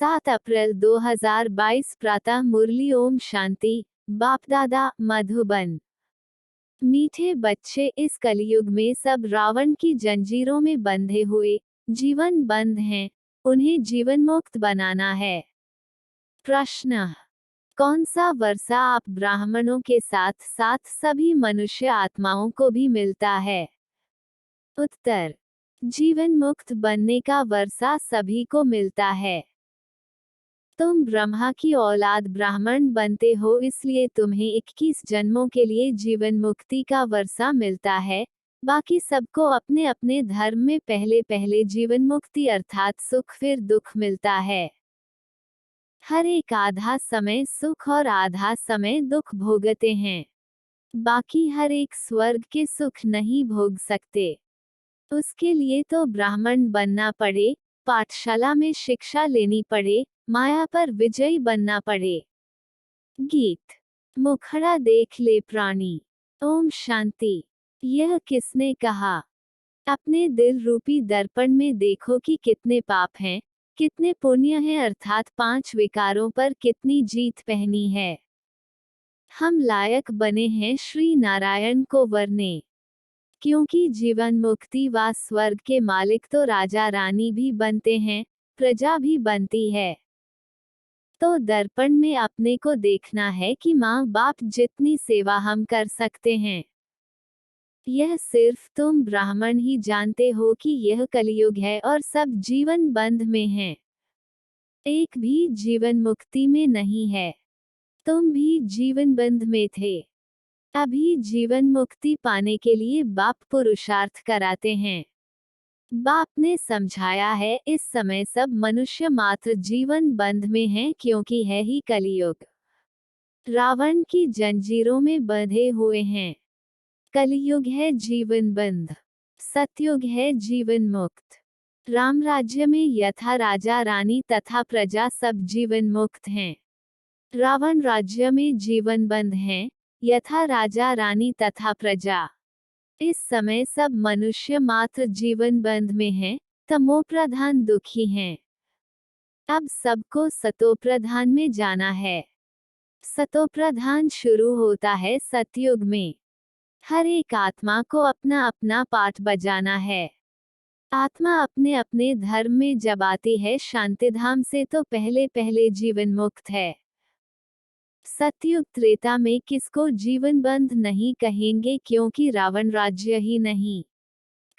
7 अप्रैल 2022 प्रातः मुरली। ओम शांति। बापदादा मधुबन। मीठे बच्चे, इस कलयुग में सब रावण की जंजीरों में बंधे हुए जीवन बंद हैं, उन्हें जीवन मुक्त बनाना है। प्रश्न: कौन सा वर्षा आप ब्राह्मणों के साथ साथ सभी मनुष्य आत्माओं को भी मिलता है? उत्तर: जीवन मुक्त बनने का वर्षा सभी को मिलता है। तुम ब्रह्मा की औलाद ब्राह्मण बनते हो, इसलिए तुम्हें 21 जन्मों के लिए जीवन मुक्ति का वर्षा मिलता है। बाकी सबको अपने अपने धर्म में पहले पहले जीवन मुक्ति अर्थात सुख फिर दुख मिलता है। हर एक आधा समय सुख और आधा समय दुख भोगते हैं। बाकी हर एक स्वर्ग के सुख नहीं भोग सकते। उसके लिए तो ब्राह्मण बनना पड़े, पाठशाला में शिक्षा लेनी पड़े, माया पर विजयी बनना पड़े। गीत। मुखड़ा देख ले प्राणी। ओम शांति। यह किसने कहा? अपने दिल रूपी दर्पण में देखो कि कितने पाप हैं, कितने पुण्य हैं, अर्थात 5 विकारों पर कितनी जीत पहनी है। हम लायक बने हैं श्री नारायण को वरने, क्योंकि जीवन मुक्ति व स्वर्ग के मालिक तो राजा रानी भी बनते हैं, प्रजा भी बनती है। तो दर्पण में अपने को देखना है कि माँ बाप जितनी सेवा हम कर सकते हैं। यह सिर्फ तुम ब्राह्मण ही जानते हो कि यह कलयुग है और सब जीवन बंध में हैं। एक भी जीवन मुक्ति में नहीं है। तुम भी जीवन बंध में थे। अभी जीवन मुक्ति पाने के लिए बाप पुरुषार्थ कराते हैं। बाप ने समझाया है, इस समय सब मनुष्य मात्र जीवन बंध में हैं, क्योंकि है ही कलयुग। रावण की जंजीरों में बंधे हुए हैं। कलयुग है जीवन बंध, सतयुग है जीवन मुक्त। राम राज्य में यथा राजा रानी तथा प्रजा सब जीवन मुक्त हैं। रावण राज्य में जीवन बंध हैं, यथा राजा रानी तथा प्रजा। इस समय सब मनुष्य मात्र जीवन बंध में हैं, तमोप्रधान दुखी हैं। अब सबको सतोप्रधान में जाना है। सतोप्रधान शुरू होता है सतयुग में। हर एक आत्मा को अपना अपना पाठ बजाना है। आत्मा अपने अपने धर्म में जब आती है शांतिधाम से, तो पहले पहले जीवन मुक्त है। सतयुग त्रेता में किसको जीवन बंध नहीं कहेंगे, क्योंकि रावण राज्य ही नहीं।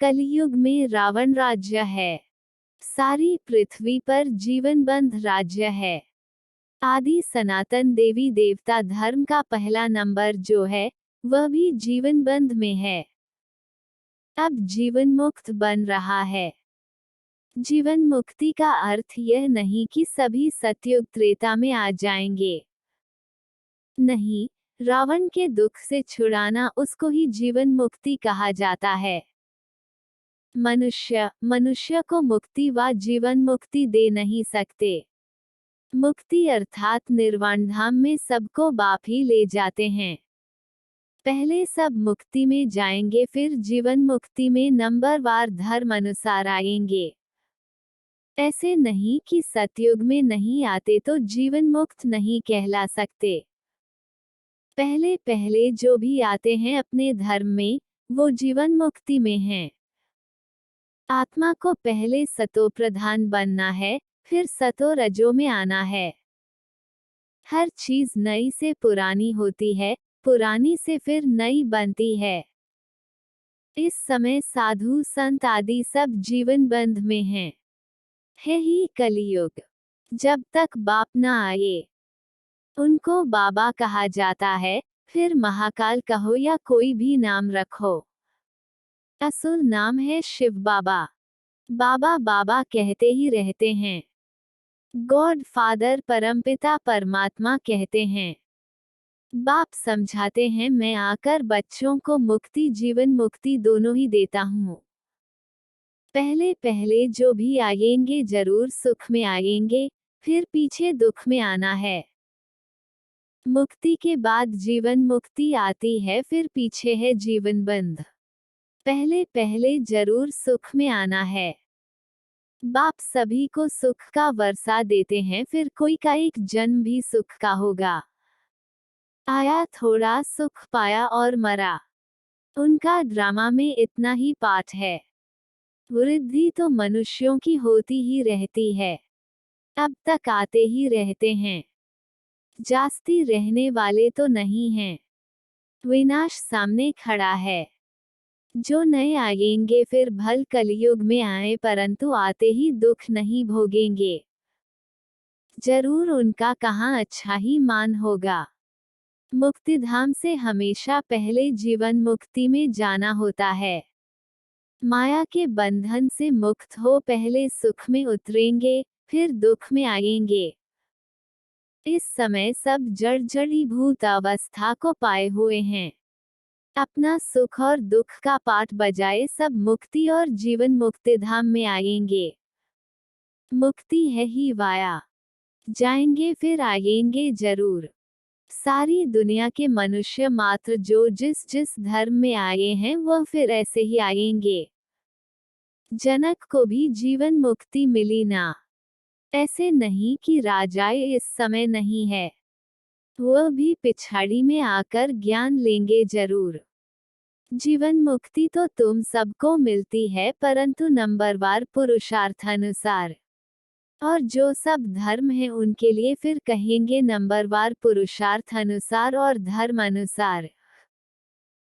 कलयुग में रावण राज्य है। सारी पृथ्वी पर जीवन बंध राज्य है। आदि सनातन देवी देवता धर्म का पहला नंबर जो है, वह भी जीवन बंध में है। अब जीवन मुक्त बन रहा है। जीवन मुक्ति का अर्थ यह नहीं कि सभी सतयुग त्रेता में आ जाएंगे। नहीं, रावण के दुख से छुड़ाना, उसको ही जीवन मुक्ति कहा जाता है। मनुष्य को मुक्ति व जीवन मुक्ति दे नहीं सकते। मुक्ति अर्थात निर्वाण धाम में सबको बाप ही ले जाते हैं। पहले सब मुक्ति में जाएंगे, फिर जीवन मुक्ति में नंबरवार धर्म अनुसार आएंगे। ऐसे नहीं कि सतयुग में नहीं आते तो जीवन मुक्त नहीं कहला सकते। पहले पहले जो भी आते हैं अपने धर्म में, वो जीवन मुक्ति में हैं। आत्मा को पहले सतो प्रधान बनना है, फिर सतो रजो में आना है। हर चीज नई से पुरानी होती है, पुरानी से फिर नई बनती है। इस समय साधु संत आदि सब जीवन बंध में हैं। है ही कलयुग। जब तक बाप न आए, उनको बाबा कहा जाता है, फिर महाकाल कहो या कोई भी नाम रखो। असल नाम है शिव बाबा। बाबा बाबा कहते ही रहते हैं। गॉड फादर परमपिता परमात्मा कहते हैं। बाप समझाते हैं, मैं आकर बच्चों को मुक्ति जीवन मुक्ति दोनों ही देता हूँ। पहले पहले जो भी आएंगे जरूर सुख में आएंगे, फिर पीछे दुख में आना है। मुक्ति के बाद जीवन मुक्ति आती है, फिर पीछे है जीवन बंध। पहले पहले जरूर सुख में आना है। बाप सभी को सुख का वर्षा देते हैं, फिर कोई का एक जन्म भी सुख का होगा। आया थोड़ा सुख पाया और मरा। उनका ड्रामा में इतना ही पाठ है। वृद्धि तो मनुष्यों की होती ही रहती है, अब तक आते ही रहते हैं, जास्ती रहने वाले तो नहीं हैं। विनाश सामने खड़ा है। जो नए आएंगे फिर भल कलयुग में आए, परंतु आते ही दुख नहीं भोगेंगे। जरूर उनका कहाँ अच्छा ही मान होगा। मुक्तिधाम से हमेशा पहले जीवन मुक्ति में जाना होता है। माया के बंधन से मुक्त हो पहले सुख में उतरेंगे, फिर दुख में आएंगे। इस समय सब जड़ीभूत अवस्था को पाए हुए हैं। अपना सुख और दुख का पाठ बजाए सब मुक्ति और जीवन मुक्तिधाम में आएंगे। मुक्ति है ही वाया, जाएंगे फिर आएंगे जरूर। सारी दुनिया के मनुष्य मात्र जो जिस जिस धर्म में आए हैं वह फिर ऐसे ही आएंगे। जनक को भी जीवन मुक्ति मिली ना। ऐसे नहीं कि राजाए इस समय नहीं है, वह भी पिछाड़ी में आकर ज्ञान लेंगे जरूर। जीवन मुक्ति तो तुम सबको मिलती है, परंतु नंबरवार पुरुषार्थानुसार। और जो सब धर्म है उनके लिए फिर कहेंगे नंबरवार पुरुषार्थ अनुसार और धर्म अनुसार।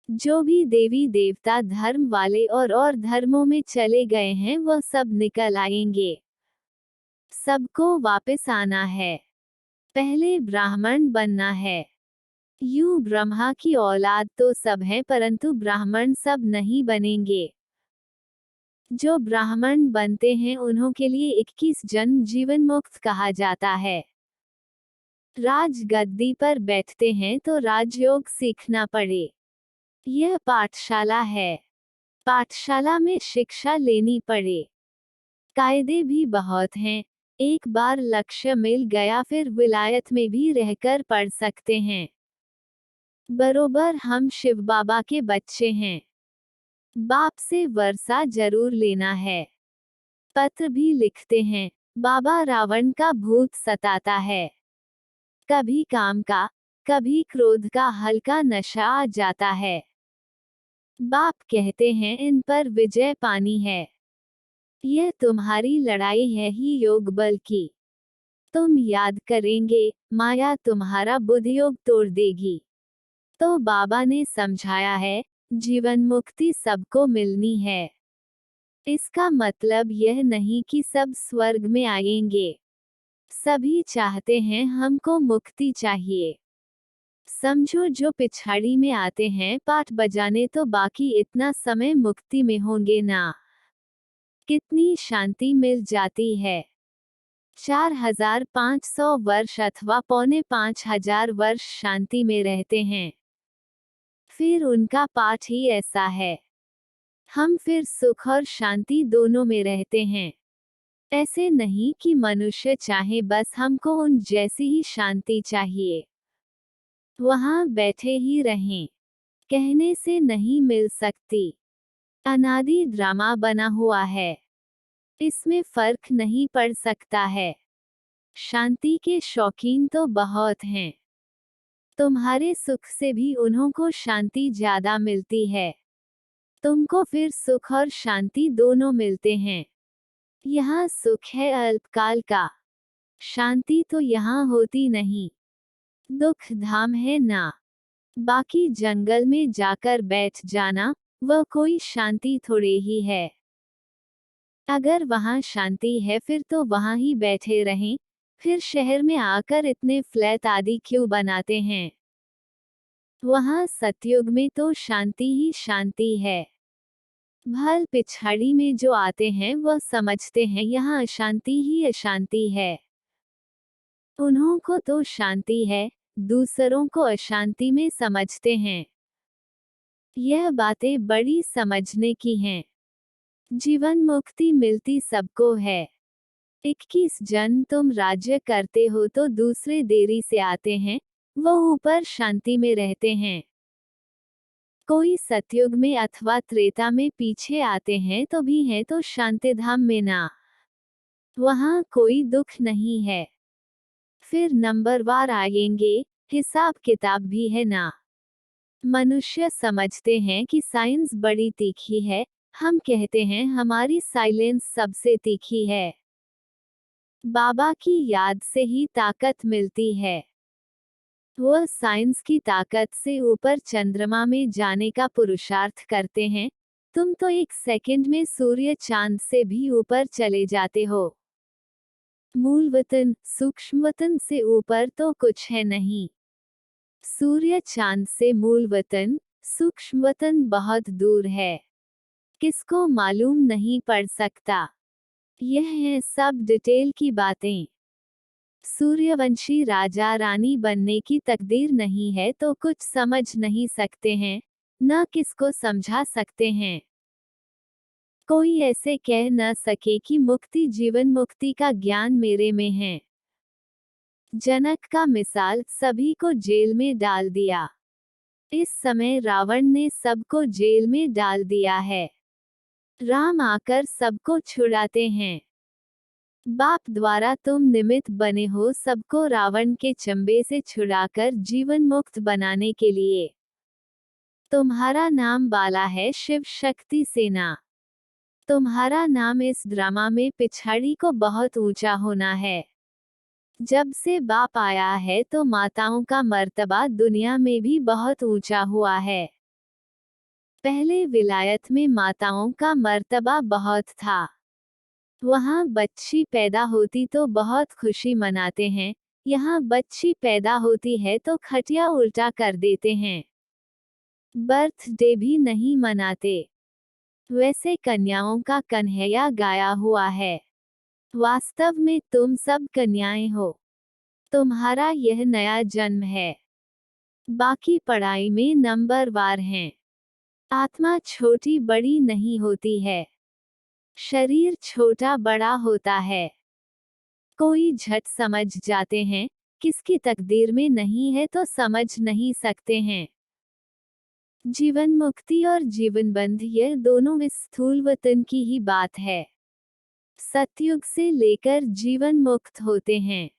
जो भी देवी देवता धर्म वाले और धर्मों में चले गए हैं वह सब निकल आएंगे। सबको वापस आना है, पहले ब्राह्मण बनना है। यूं ब्रह्मा की औलाद तो सब हैं, परंतु ब्राह्मण सब नहीं बनेंगे। जो ब्राह्मण बनते हैं उन्हों के लिए 21 जन्म जीवन मुक्त कहा जाता है। राज गद्दी पर बैठते हैं तो राजयोग सीखना पड़े। यह पाठशाला है, पाठशाला में शिक्षा लेनी पड़े। कायदे भी बहुत हैं, एक बार लक्ष्य मिल गया फिर विलायत में भी रहकर पढ़ सकते हैं। बरोबर हम शिव बाबा के बच्चे हैं, बाप से वर्षा जरूर लेना है। पत्र भी लिखते हैं, बाबा रावण का भूत सताता है। कभी काम का, कभी क्रोध का हल्का नशा आ जाता है। बाप कहते हैं इन पर विजय पानी है। यह तुम्हारी लड़ाई है ही योग बल की। तुम याद करेंगे, माया तुम्हारा बुद्धियोग तोड़ देगी। तो बाबा ने समझाया है, जीवन मुक्ति सबको मिलनी है। इसका मतलब यह नहीं कि सब स्वर्ग में आएंगे। सभी चाहते हैं हमको मुक्ति चाहिए। समझो जो पिछाड़ी में आते हैं पाठ बजाने तो बाकी इतना समय मुक्ति में होंगे ना। कितनी शांति मिल जाती है। 4500 वर्ष अथवा 4500 वर्ष शांति में रहते हैं। फिर उनका पाठ ही ऐसा है। हम फिर सुख और शांति दोनों में रहते हैं। ऐसे नहीं कि मनुष्य चाहे बस हमको उन जैसी ही शांति चाहिए, वहां बैठे ही रहें, कहने से नहीं मिल सकती। अनादि ड्रामा बना हुआ है, इसमें फर्क नहीं पड़ सकता है। शांति के शौकीन तो बहुत हैं, तुम्हारे सुख से भी उन्हों को शांति ज्यादा मिलती है। तुमको फिर सुख और शांति दोनों मिलते हैं। यहाँ सुख है अल्पकाल का, शांति तो यहाँ होती नहीं। दुख धाम है ना। बाकी जंगल में जाकर बैठ जाना, वह कोई शांति थोड़े ही है। अगर वहाँ शांति है फिर तो वहाँ ही बैठे रहें, फिर शहर में आकर इतने फ्लैट आदि क्यों बनाते हैं। वहाँ सतयुग में तो शांति ही शांति है। भल पिछाड़ी में जो आते हैं वह समझते हैं यहाँ अशांति ही अशांति है। उन्हों को तो शांति है, दूसरों को अशांति में समझते हैं। यह बातें बड़ी समझने की हैं। जीवन मुक्ति मिलती सबको है। 21 जन्म तुम राज्य करते हो तो दूसरे देरी से आते हैं, वह ऊपर शांति में रहते हैं। कोई सतयुग में अथवा त्रेता में पीछे आते हैं तो भी हैं तो शांतिधाम में ना। वहाँ कोई दुख नहीं है। फिर नंबरवार आएंगे, हिसाब किताब भी है ना। मनुष्य समझते हैं कि साइंस बड़ी तीखी है, हम कहते हैं हमारी साइलेंस सबसे तीखी है। बाबा की याद से ही ताकत मिलती है। वह साइंस की ताकत से ऊपर चंद्रमा में जाने का पुरुषार्थ करते हैं, तुम तो एक सेकंड में सूर्य चांद से भी ऊपर चले जाते हो। मूल वतन, सूक्ष्म वतन से ऊपर तो कुछ है नहीं। सूर्य चांद से मूल वतन, सूक्ष्म वतन बहुत दूर है। किसको मालूम नहीं पड़ सकता। यह है सब डिटेल की बातें। सूर्यवंशी राजा रानी बनने की तकदीर नहीं है तो कुछ समझ नहीं सकते हैं, न किसको समझा सकते हैं। कोई ऐसे कह न सके कि मुक्ति जीवन मुक्ति का ज्ञान मेरे में है। जनक का मिसाल सभी को जेल में डाल दिया। इस समय रावण ने सबको जेल में डाल दिया है। राम आकर सबको छुड़ाते हैं। बाप द्वारा तुम निमित्त बने हो सबको रावण के चंबे से छुड़ाकर जीवन मुक्त बनाने के लिए। तुम्हारा नाम बाला है शिव शक्ति सेना। तुम्हारा नाम इस ड्रामा में पिछाड़ी को बहुत ऊंचा होना है। जब से बाप आया है तो माताओं का मर्तबा दुनिया में भी बहुत ऊंचा हुआ है। पहले विलायत में माताओं का मर्तबा बहुत था। वहाँ बच्ची पैदा होती तो बहुत खुशी मनाते हैं, यहाँ बच्ची पैदा होती है तो खटिया उल्टा कर देते हैं। बर्थडे भी नहीं मनाते। वैसे कन्याओं का कन्हैया गाया हुआ है। वास्तव में तुम सब कन्याएं हो। तुम्हारा यह नया जन्म है। बाकी पढ़ाई में नंबरवार हैं। आत्मा छोटी बड़ी नहीं होती है। शरीर छोटा बड़ा होता है। कोई झट समझ जाते हैं, किसकी तकदीर में नहीं है तो समझ नहीं सकते हैं। जीवन मुक्ति और जीवन बंध यह दोनों इस स्थूल वतन की ही बात है। सतयुग से लेकर जीवन मुक्त होते हैं,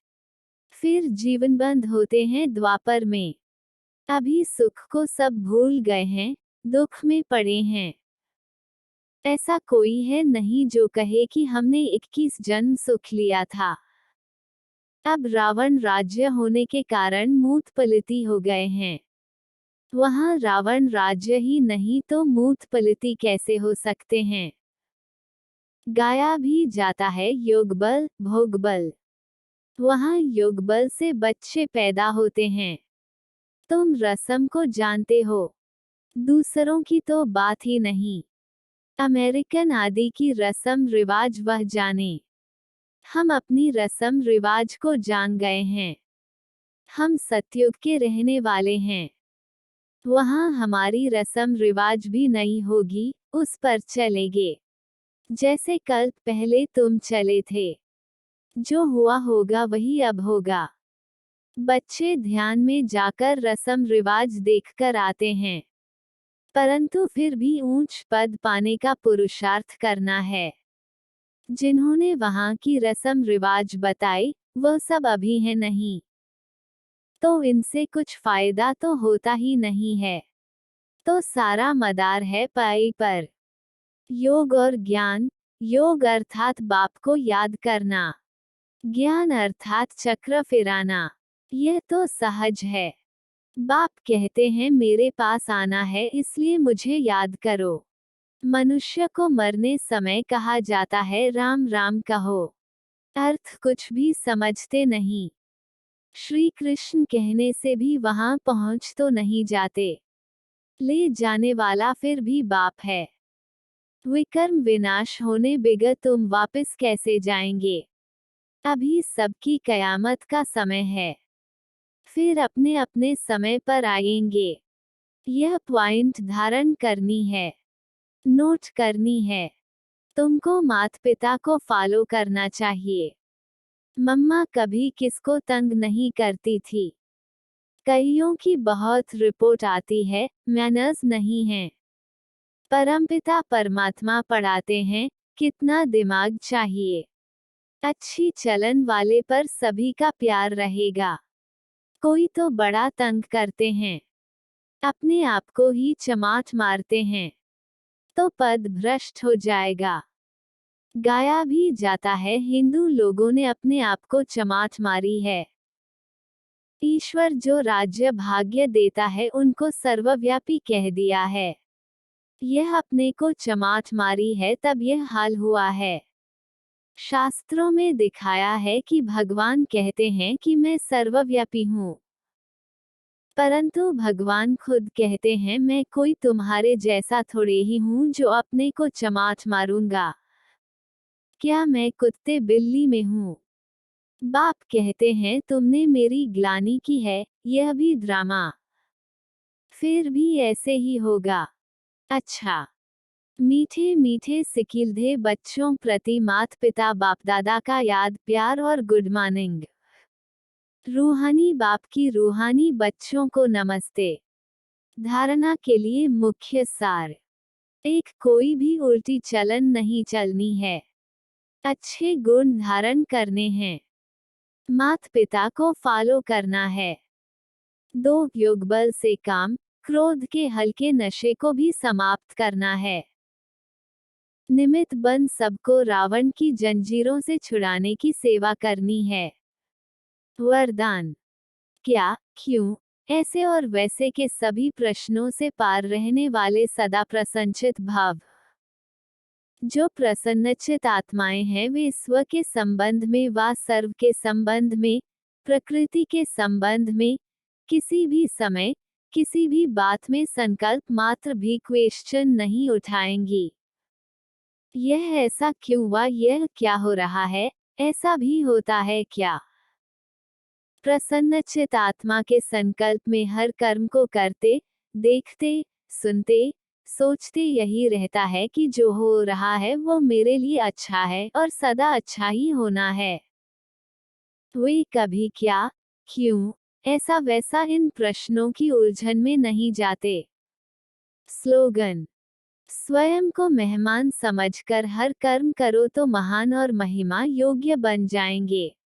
फिर जीवन बंध होते हैं द्वापर में। अभी सुख को सब भूल गए हैं, दुख में पड़े हैं। ऐसा कोई है नहीं जो कहे कि हमने 21 जन्म सुख लिया था। अब रावण राज्य होने के कारण मूत पलिती हो गए हैं। वहाँ रावण राज्य ही नहीं तो मूत पलिती कैसे हो सकते हैं। गाया भी जाता है योग बल भोग बल। वहाँ योग बल से बच्चे पैदा होते हैं। तुम रस्म को जानते हो, दूसरों की तो बात ही नहीं। अमेरिकन आदि की रस्म रिवाज वह जाने। हम अपनी रस्म रिवाज को जान गए हैं। हम सतयुग के रहने वाले हैं। वहाँ हमारी रस्म रिवाज भी नहीं होगी, उस पर चलेंगे। जैसे कल पहले तुम चले थे। जो हुआ होगा वही अब होगा। बच्चे ध्यान में जाकर रस्म रिवाज देखकर आते हैं, परंतु फिर भी ऊंच पद पाने का पुरुषार्थ करना है। जिन्होंने वहाँ की रस्म रिवाज बताई, वह सब अभी है नहीं, तो इनसे कुछ फायदा तो होता ही नहीं है। तो सारा मदार है पाई पर। योग और ज्ञान। योग अर्थात बाप को याद करना, ज्ञान अर्थात चक्र फिराना। यह तो सहज है। बाप कहते हैं मेरे पास आना है इसलिए मुझे याद करो। मनुष्य को मरने समय कहा जाता है राम राम कहो। अर्थ कुछ भी समझते नहीं। श्री कृष्ण कहने से भी वहां पहुंच तो नहीं जाते। ले जाने वाला फिर भी बाप है। विकर्म विनाश होने बिगर तुम वापस कैसे जाएंगे। अभी सबकी कयामत का समय है, फिर अपने अपने समय पर आएंगे। यह पॉइंट धारण करनी है, नोट करनी है। तुमको माता पिता को फॉलो करना चाहिए। मम्मा कभी किसको तंग नहीं करती थी। कईयों की बहुत रिपोर्ट आती है, मैनर्स नहीं है। परमपिता परमात्मा पढ़ाते हैं, कितना दिमाग चाहिए। अच्छी चलन वाले पर सभी का प्यार रहेगा। कोई तो बड़ा तंग करते हैं, अपने आप को ही चमाट मारते हैं, तो पद भ्रष्ट हो जाएगा। गाया भी जाता है, हिंदू लोगों ने अपने आप को चमाट मारी है। ईश्वर जो राज्य भाग्य देता है उनको सर्वव्यापी कह दिया है। यह अपने को चमाट मारी है, तब यह हाल हुआ है। शास्त्रों में दिखाया है कि भगवान कहते हैं कि मैं सर्वव्यापी हूँ, परंतु भगवान खुद कहते हैं मैं कोई तुम्हारे जैसा थोड़े ही हूँ जो अपने को चमाट मारूंगा। क्या मैं कुत्ते बिल्ली में हूँ? बाप कहते हैं तुमने मेरी ग्लानि की है, यह भी ड्रामा। फिर भी ऐसे ही होगा। अच्छा, मीठे मीठे सिकिलधे बच्चों प्रति मात पिता बाप दादा का याद प्यार और गुड मॉर्निंग। रूहानी बाप की रूहानी बच्चों को नमस्ते। धारणा के लिए मुख्य सार। एक, कोई भी उल्टी चलन नहीं चलनी है, अच्छे गुण धारण करने हैं, माता पिता को फॉलो करना है। 2, योगबल से काम, क्रोध के हल्के नशे को भी समाप्त करना है। निमित्त बन सबको रावण की जंजीरों से छुड़ाने की सेवा करनी है। वरदान। क्या, क्यों, ऐसे और वैसे के सभी प्रश्नों से पार रहने वाले सदा प्रसन्नचित भाव। जो प्रसन्नचित आत्माएं हैं वे स्व के संबंध में व सर्व के संबंध में, प्रकृति के संबंध में, किसी भी समय, किसी भी बात में संकल्प मात्र भी क्वेश्चन नहीं उठाएंगी। यह ऐसा क्यों व यह क्या हो रहा है, ऐसा भी होता है क्या? प्रसन्नचित आत्मा के संकल्प में हर कर्म को करते, देखते, सुनते, सोचते यही रहता है कि जो हो रहा है वो मेरे लिए अच्छा है और सदा अच्छा ही होना है। वे कभी क्या, क्यों, ऐसा वैसा इन प्रश्नों की उलझन में नहीं जाते। स्लोगन। स्वयं को मेहमान समझकर हर कर्म करो तो महान और महिमा योग्य बन जाएंगे।